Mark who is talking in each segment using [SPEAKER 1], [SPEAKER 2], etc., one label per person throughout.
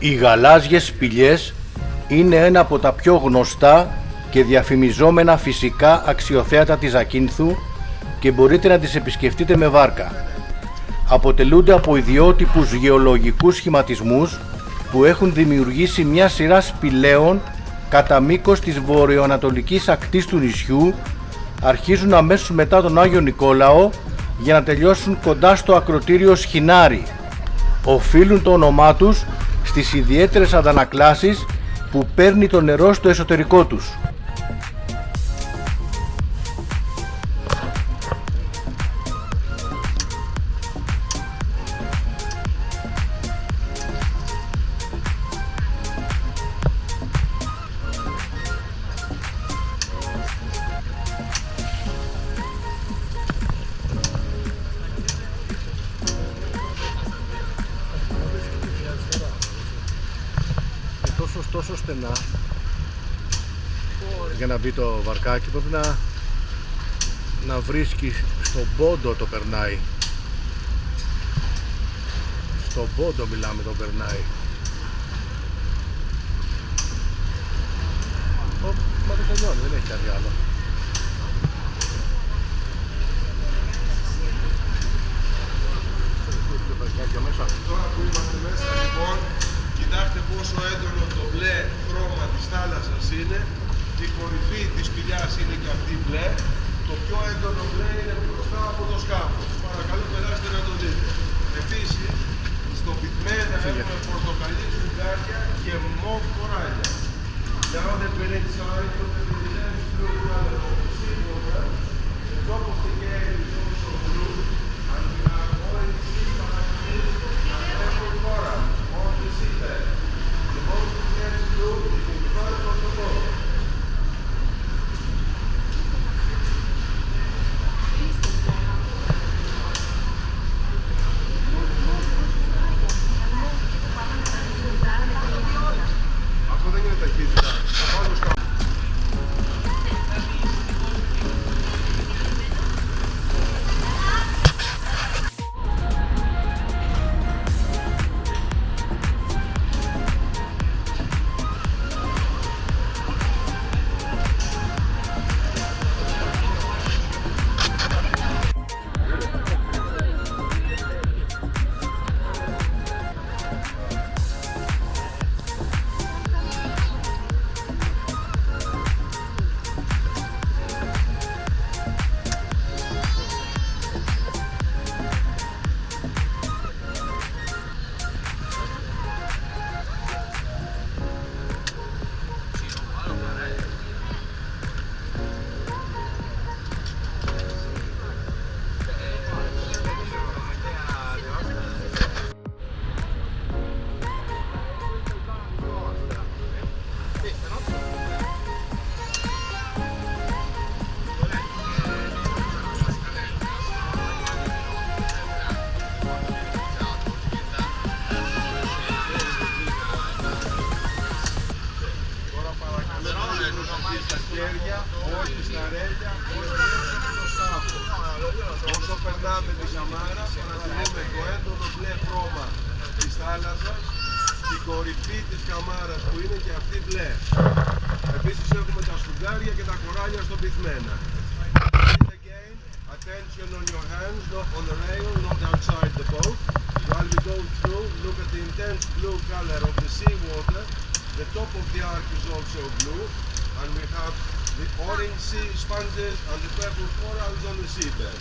[SPEAKER 1] Οι γαλάζιες σπηλιές είναι ένα από τα πιο γνωστά και διαφημιζόμενα φυσικά αξιοθέατα της Ζακίνθου και μπορείτε να τις επισκεφτείτε με βάρκα. Αποτελούνται από ιδιότυπους γεωλογικούς σχηματισμούς που έχουν δημιουργήσει μια σειρά σπηλαίων κατά μήκος της βορειοανατολικής ακτής του νησιού, αρχίζουν αμέσως μετά τον Άγιο Νικόλαο για να τελειώσουν κοντά στο ακρωτήριο Σχοινάρι. Οφείλουν το όνομά τους στις ιδιαίτερες αντανακλάσεις που παίρνει το νερό στο εσωτερικό τους. Τόσο στενά για να μπει το βαρκάκι, πρέπει να βρίσκει στον πόντο το περνάει. Στον πόντο μιλάμε, το περνάει. Μα δεν τελειώνει, δεν έχει κάτι άλλο.
[SPEAKER 2] Τώρα που είμαστε μέσα, λοιπόν, κοιτάξτε πόσο έντονο το μπλε χρώμα της θάλασσας είναι. Η κορυφή της σπηλιάς είναι και αυτή μπλε. Το πιο έντονο μπλε είναι μπροστά από το σκάφος. Παρακαλώ, περάστε να το δείτε. Επίσης, στο πυθμένα έχουμε πορτοκαλί σφουγγάρια και μοβ κοράλια. Now the inside of the intense blue color of the seawater, the top of the game is also blue, and we have orange sea anemones and purple coral on the seabed. The most intense blue is in front of the boat. Αυτό δεν είναι ταχύτητα. Όχι στα ρέλια, όχι στο σκάφο. Όσο περνάμε τη Σαμάρα, παρατηρούμε το έντονο μπλε χρώμα της θάλασσας, την κορυφή της καμάρας που είναι και αυτή μπλε. Επίσης έχουμε τα σφουγγάρια και τα κοράλια στο πυθμένα. Again, attention on your hands, not on the rail, not outside the boat. While we go through, look at the intense blue color of the seawater. The top of the arc is also blue, and we have the orange sea sponges and the purple corals on the seabed.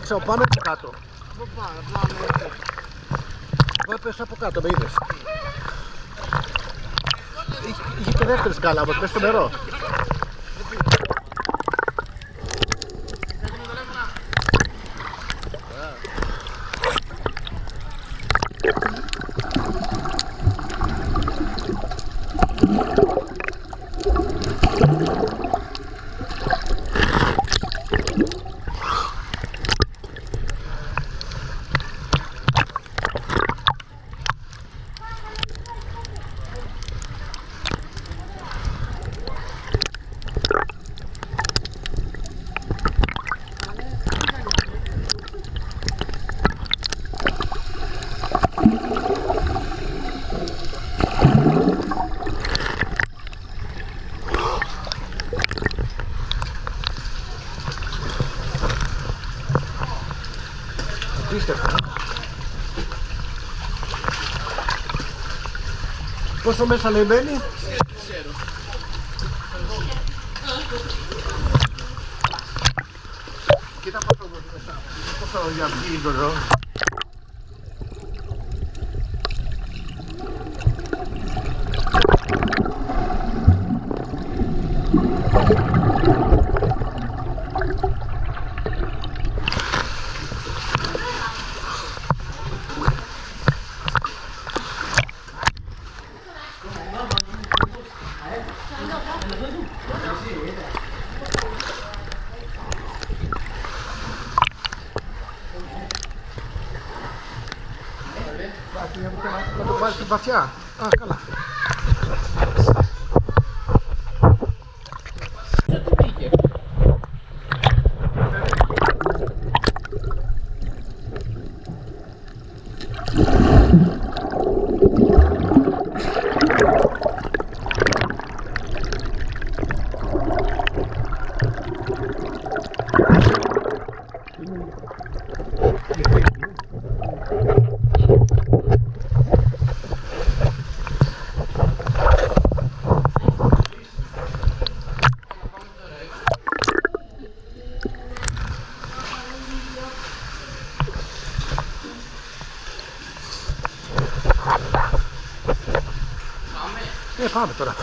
[SPEAKER 1] πέταξε από πάνω και κάτω. Εγώ πέσα από κάτω, με είδες. Είχε και δεύτερη σκάλα, όμως πες στο νερό. Πόσο μέσα λέει μπαίνει? Ξέρω. Κοίτα πόσο για βγει το ζώο. Να το βάλεις στην βαθιά. Α, καλά. Πάμε τώρα.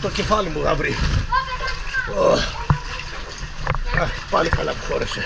[SPEAKER 1] Το κεφάλι μου γαύρι. Πάλι καλά που χώρεσε.